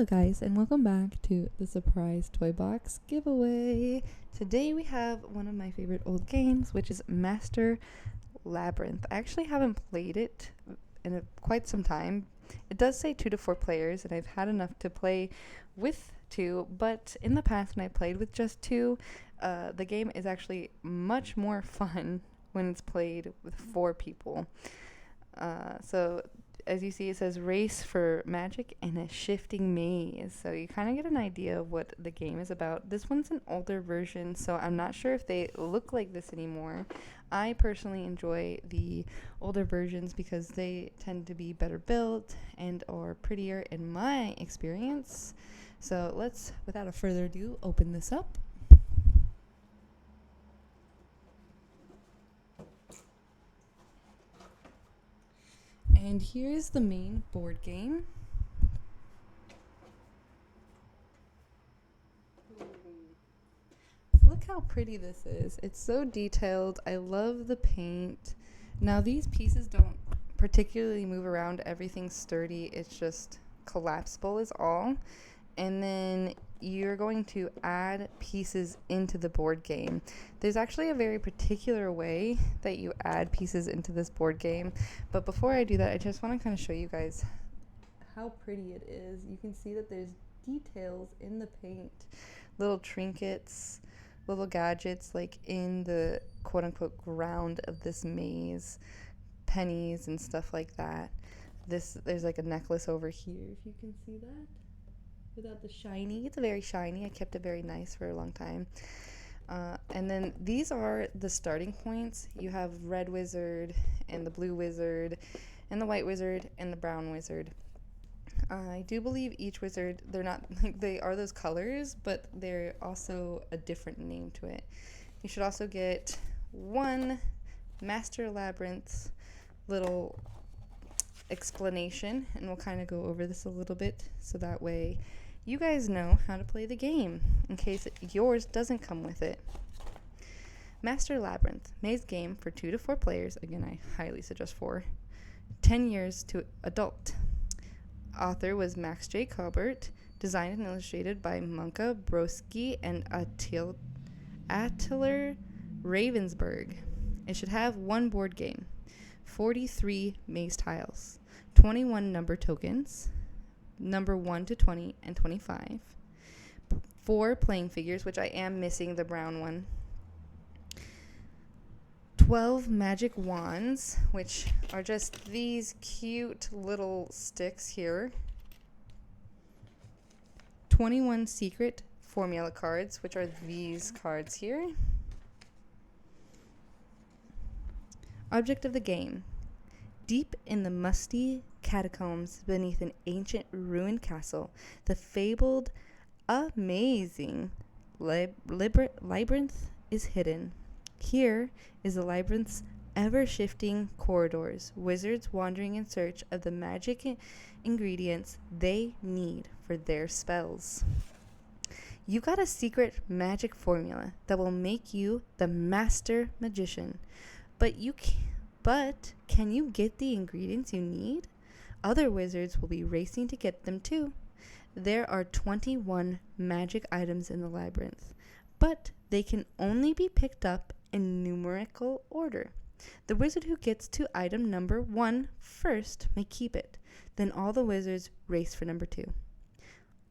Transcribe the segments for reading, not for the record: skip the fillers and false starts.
Hello guys, and welcome back to the surprise toy box giveaway. Today we have one of my favorite old games, which is Master Labyrinth. I actually haven't played it in quite some time. It does say 2 to 4 players, and I've had enough to play with 2, but in the past when I played with just 2, the game is actually much more fun when it's played with 4 people. So as you see, it says race for magic in a shifting maze. So you kind of get an idea of what the game is about. This one's an older version, so I'm not sure if they look like this anymore. I personally enjoy the older versions because they tend to be better built and are prettier in my experience. So let's, without a further ado, open this up. And here's the main board game. Look how pretty this is. It's so detailed. I love the paint. Now these pieces don't particularly move around. Everything's sturdy. It's just collapsible is all. And then you're going to add pieces into the board game. There's actually a very particular way that you add pieces into this board game. But before I do that, I just want to kind of show you guys how pretty it is. You can see that there's details in the paint, little trinkets, little gadgets like in the quote-unquote ground of this maze, pennies and stuff like that. There's like a necklace over here, if you can see that. Without the shiny, it's very shiny. I kept it very nice for a long time. And then these are the starting points. You have red wizard and the blue wizard and the white wizard and the brown wizard. I do believe each wizard, they're not like they are those colors, but they're also a different name to it. You should also get one Master Labyrinth little explanation, and we'll kind of go over this a little bit so that way you guys know how to play the game in case yours doesn't come with it. Master Labyrinth, maze game for 2 to 4 players. Again, I highly suggest 4. 10 years to adult. Author was Max J. Colbert. Designed and illustrated by Monka Broski and Attler Ravensburg. It should have 1 board game, 43 maze tiles, 21 number tokens, number 1 to 20 and 25, 4 playing figures, which I am missing the brown one, 12 magic wands, which are just these cute little sticks here, 21 secret formula cards, which are these cards here. Object of the game. Deep in the musty catacombs beneath an ancient ruined castle, the fabled, amazing labyrinth is hidden. Here is the labyrinth's ever-shifting corridors, wizards wandering in search of the magic ingredients they need for their spells. You got a secret magic formula that will make you the master magician, but can you get the ingredients you need? Other wizards will be racing to get them too. There are 21 magic items in the labyrinth, but they can only be picked up in numerical order. The wizard who gets to item number 1 first may keep it. Then all the wizards race for number 2.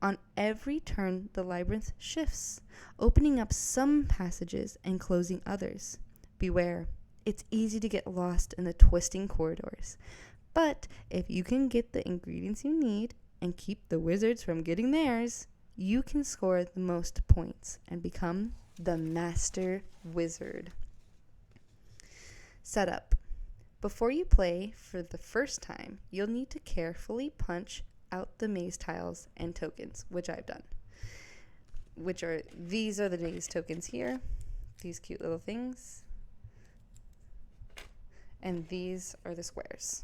On every turn, the labyrinth shifts, opening up some passages and closing others. Beware. It's easy to get lost in the twisting corridors. But if you can get the ingredients you need and keep the wizards from getting theirs, you can score the most points and become the master wizard. Setup. Before you play for the first time, you'll need to carefully punch out the maze tiles and tokens, which I've done. These are the maze tokens here. These cute little things. And these are the squares.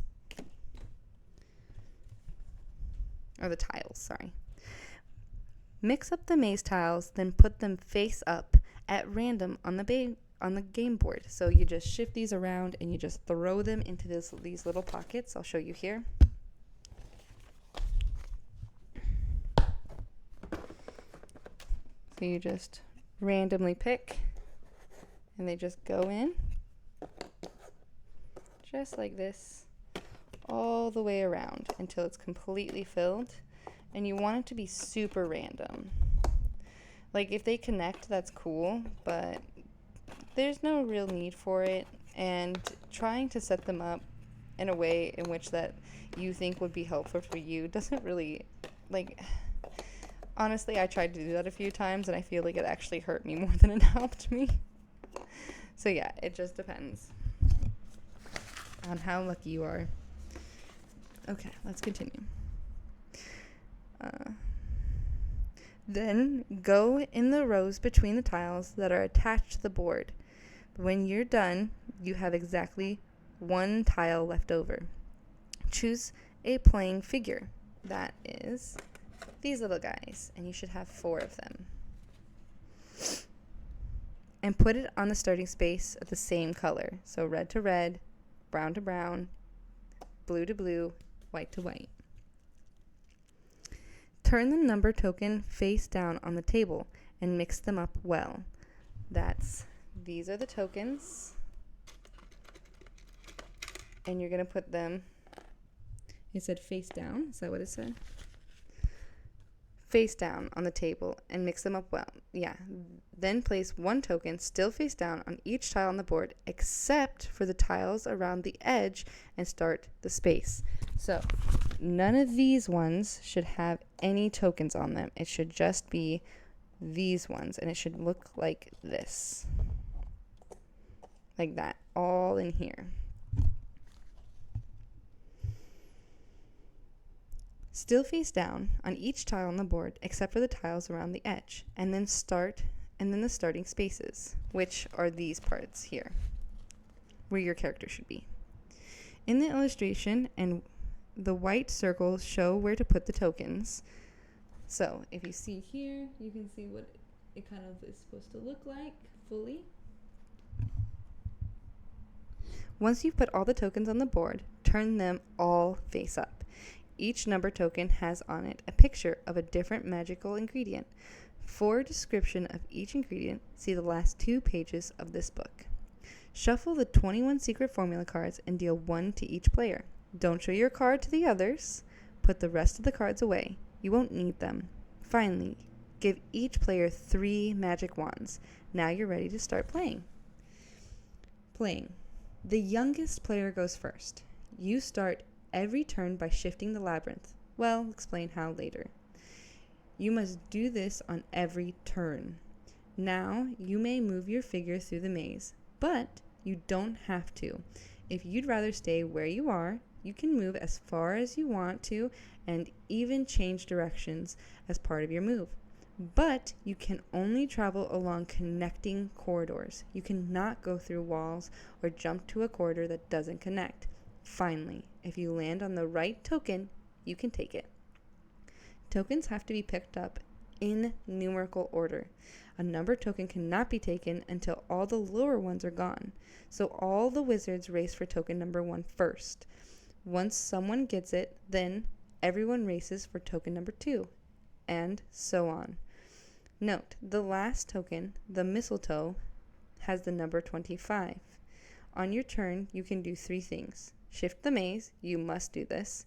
Or the tiles, sorry. Mix up the maze tiles, then put them face up at random on the game board. So you just shift these around and you just throw them into these little pockets. I'll show you here. You just randomly pick and they just go in just like this all the way around until it's completely filled. And you want it to be super random. Like if they connect, that's cool, but there's no real need for it. And trying to set them up in a way in which that you think would be helpful for you doesn't really, like, honestly, I tried to do that a few times and I feel like it actually hurt me more than it helped me. So yeah, it just depends on how lucky you are. Okay, let's continue. Then go in the rows between the tiles that are attached to the board. When you're done, you have exactly one tile left over. Choose a playing figure. That is these little guys, and you should have 4 of them. And put it on the starting space of the same color. So red to red, brown to brown, blue to blue, white to white. Turn the number token face down on the table and mix them up well. These are the tokens. And you're going to put them, it said face down, is that what it said? Face down on the table and mix them up well. Yeah. Then place 1 token still face down on each tile on the board except for the tiles around the edge and start the space. So none of these ones should have any tokens on them. It should just be these ones, and it should look like this. Like that, all in here. Still face down on each tile on the board except for the tiles around the edge, and then the starting spaces, which are these parts here, where your character should be. In the illustration, and the white circles show where to put the tokens. So if you see here, you can see what it kind of is supposed to look like fully. Once you've put all the tokens on the board, turn them all face up. Each number token has on it a picture of a different magical ingredient. For a description of each ingredient, see the last 2 pages of this book. Shuffle the 21 secret formula cards and deal 1 to each player. Don't show your card to the others. Put the rest of the cards away. You won't need them. Finally, give each player 3 magic wands. Now you're ready to start playing. The youngest player goes first. You start every turn by shifting the labyrinth. Well, I'll explain how later. You must do this on every turn. Now, you may move your figure through the maze, but you don't have to. If you'd rather stay where you are, you can move as far as you want to and even change directions as part of your move. But you can only travel along connecting corridors. You cannot go through walls or jump to a corridor that doesn't connect. Finally, if you land on the right token, you can take it. Tokens have to be picked up in numerical order. A number token cannot be taken until all the lower ones are gone. So all the wizards race for token number 1 first. Once someone gets it, then everyone races for token number 2, and so on. Note, the last token, the mistletoe, has the number 25. On your turn, you can do 3 things. Shift the maze, you must do this.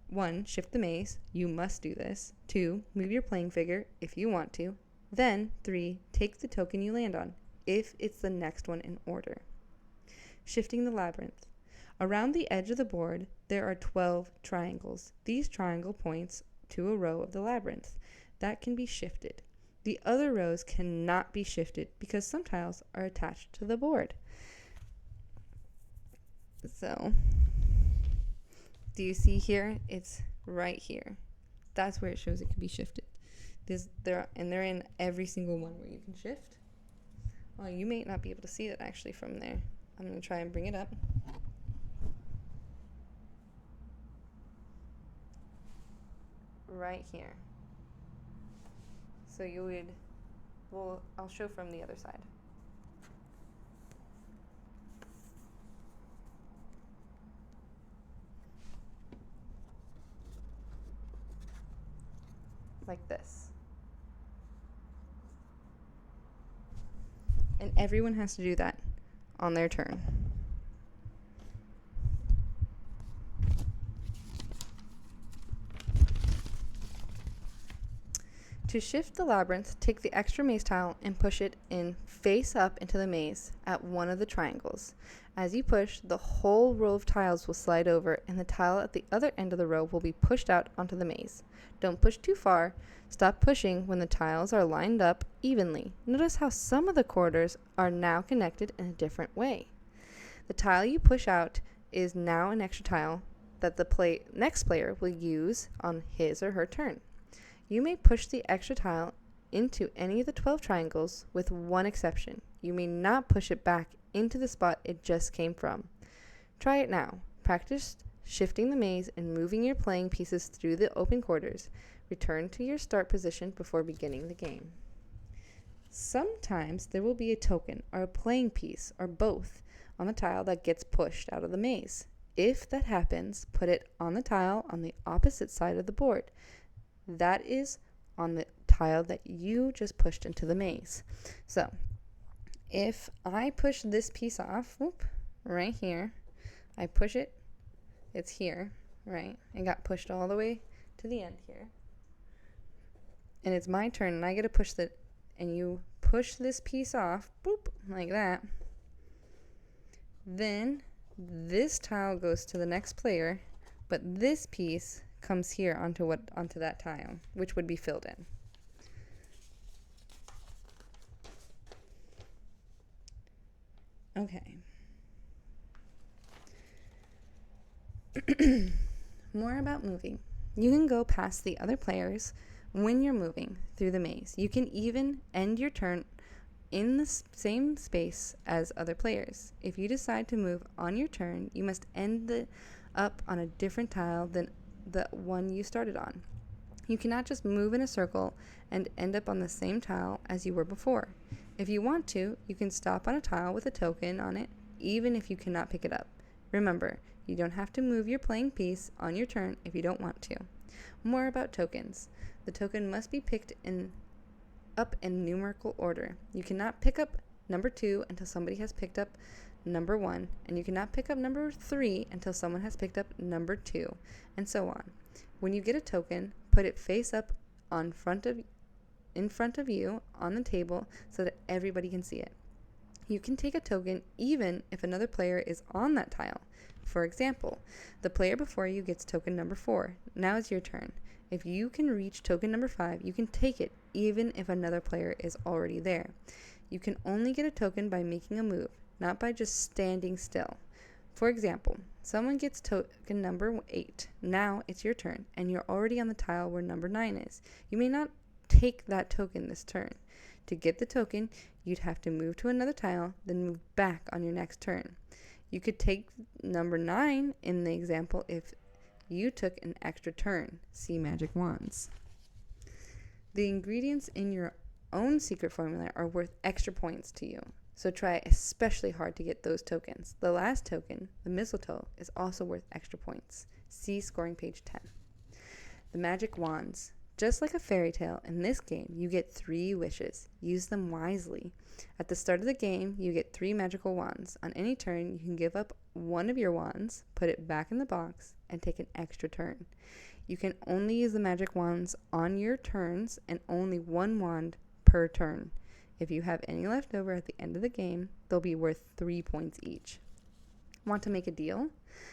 1. Shift the maze, you must do this. 2. Move your playing figure, if you want to. Then, 3. Take the token you land on, if it's the next one in order. Shifting the labyrinth. Around the edge of the board, there are 12 triangles. These triangle points to a row of the labyrinth that can be shifted. The other rows cannot be shifted because some tiles are attached to the board. So, do you see here? It's right here. That's where it shows it can be shifted. They're in every single one where you can shift. Oh, you may not be able to see it actually from there. I'm going to try and bring it up. Right here. So you would, well, I'll show from the other side. Like this. And everyone has to do that on their turn. To shift the labyrinth, take the extra maze tile and push it in face up into the maze at one of the triangles. As you push, the whole row of tiles will slide over and the tile at the other end of the row will be pushed out onto the maze. Don't push too far. Stop pushing when the tiles are lined up evenly. Notice how some of the corridors are now connected in a different way. The tile you push out is now an extra tile that the next player will use on his or her turn. You may push the extra tile into any of the 12 triangles with one exception. You may not push it back into the spot it just came from. Try it now. Practice shifting the maze and moving your playing pieces through the open quarters. Return to your start position before beginning the game. Sometimes there will be a token or a playing piece or both on the tile that gets pushed out of the maze. If that happens, put it on the tile on the opposite side of the board. That is on the tile that you just pushed into the maze. So, if I push this piece off, right here, I push it, it's here, right? It got pushed all the way to the end here. And it's my turn, and I get to push and you push this piece off, boop, like that. Then, this tile goes to the next player, but this piece comes here onto that tile, which would be filled in. Okay. More about moving. You can go past the other players when you're moving through the maze. You can even end your turn in the same space as other players. If you decide to move on your turn, you must end up on a different tile than the one you started on. You cannot just move in a circle and end up on the same tile as you were before. If you want to, you can stop on a tile with a token on it, even if you cannot pick it up. Remember, you don't have to move your playing piece on your turn if you don't want to. More about tokens. The token must be picked up in numerical order. You cannot pick up number 2 until somebody has picked up number 1, and you cannot pick up number 3 until someone has picked up number 2, and so on. When you get a token, put it face up in front of you on the table so that everybody can see it. You can take a token even if another player is on that tile. For example, the player before you gets token number 4. Now it's your turn. If you can reach token number 5, you can take it even if another player is already there. You can only get a token by making a move, not by just standing still. For example, someone gets token number 8. Now it's your turn, and you're already on the tile where number 9 is. You may not take that token this turn. To get the token, you'd have to move to another tile, then move back on your next turn. You could take number 9 in the example if you took an extra turn. See Magic Wands. The ingredients in your own secret formula are worth extra points to you, so try especially hard to get those tokens. The last token, the mistletoe, is also worth extra points. See scoring page 10. The Magic Wands. Just like a fairy tale, in this game, you get 3 wishes. Use them wisely. At the start of the game, you get 3 magical wands. On any turn, you can give up one of your wands, put it back in the box, and take an extra turn. You can only use the magic wands on your turns, and only 1 wand per turn. If you have any left over at the end of the game, they'll be worth 3 points each. Want to make a deal?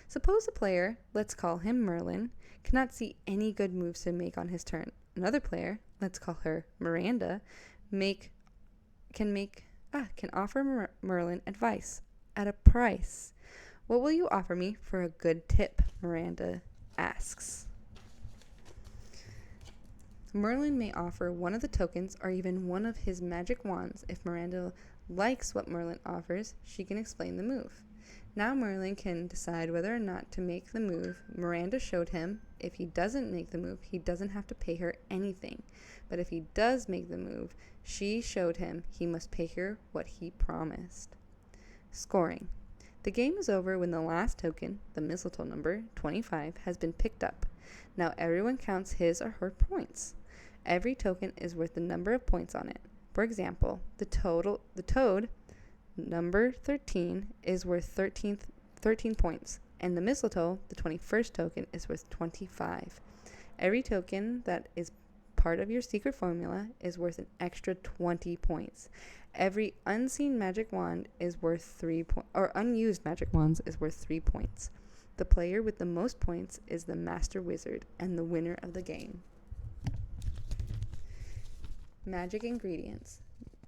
Suppose a player, let's call him Merlin, cannot see any good moves to make on his turn. Another player, let's call her Miranda, can offer Merlin advice at a price. What will you offer me for a good tip? Miranda asks. Merlin may offer one of the tokens or even one of his magic wands. If Miranda likes what Merlin offers, she can explain the move. Now Merlin can decide whether or not to make the move Miranda showed him. If he doesn't make the move, he doesn't have to pay her anything. But if he does make the move she showed him, he must pay her what he promised. Scoring. The game is over when the last token, the mistletoe number 25, has been picked up. Now everyone counts his or her points. Every token is worth the number of points on it. For example, the toad number 13 is worth 13 points, and the mistletoe, the 21st token, is worth 25. Every token that is part of your secret formula is worth an extra 20 points. Every unseen magic wand is worth 3 points, or unused magic wands is worth 3 points. The player with the most points is the Master Wizard and the winner of the game. Magic ingredients.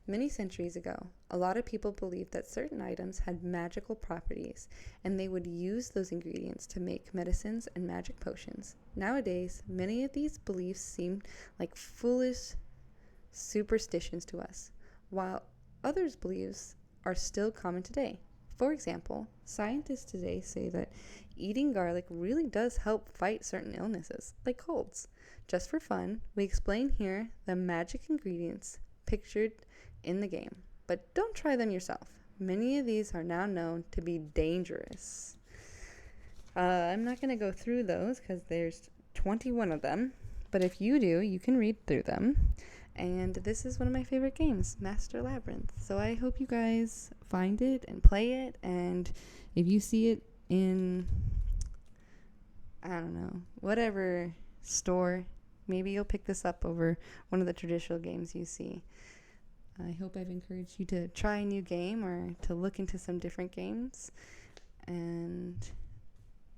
Many centuries ago, a lot of people believed that certain items had magical properties, and they would use those ingredients to make medicines and magic potions. Nowadays, many of these beliefs seem like foolish superstitions to us, while others' beliefs are still common today. For example, scientists today say that eating garlic really does help fight certain illnesses, like colds. Just for fun, we explain here the magic ingredients pictured in the game, but don't try them yourself. Many of these are now known to be dangerous. I'm not going to go through those because there's 21 of them, but if you do, you can read through them. And this is one of my favorite games, Master Labyrinth. So I hope you guys find it and play it, and if you see it in, I don't know, whatever store, maybe you'll pick this up over one of the traditional games you see. I hope I've encouraged you to try a new game or to look into some different games. And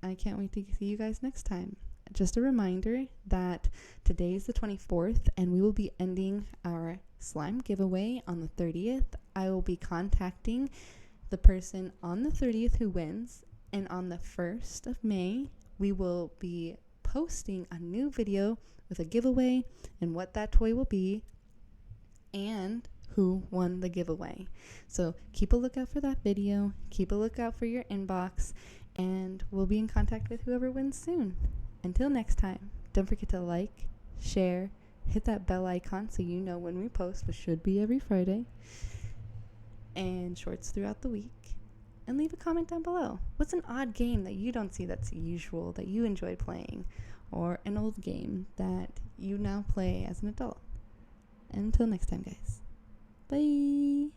I can't wait to see you guys next time. Just a reminder that today is the 24th and we will be ending our slime giveaway on the 30th. I will be contacting the person on the 30th who wins. And on the 1st of May, we will be posting a new video with a giveaway and what that toy will be and who won the giveaway. So keep a lookout for that video, keep a lookout for your inbox, and we'll be in contact with whoever wins soon. Until next time, don't forget to like, share, hit that bell icon so you know when we post, which should be every Friday, and shorts throughout the week. And leave a comment down below. What's an odd game that you don't see that's usual, that you enjoy playing, or an old game that you now play as an adult? Until next time, guys. Bye.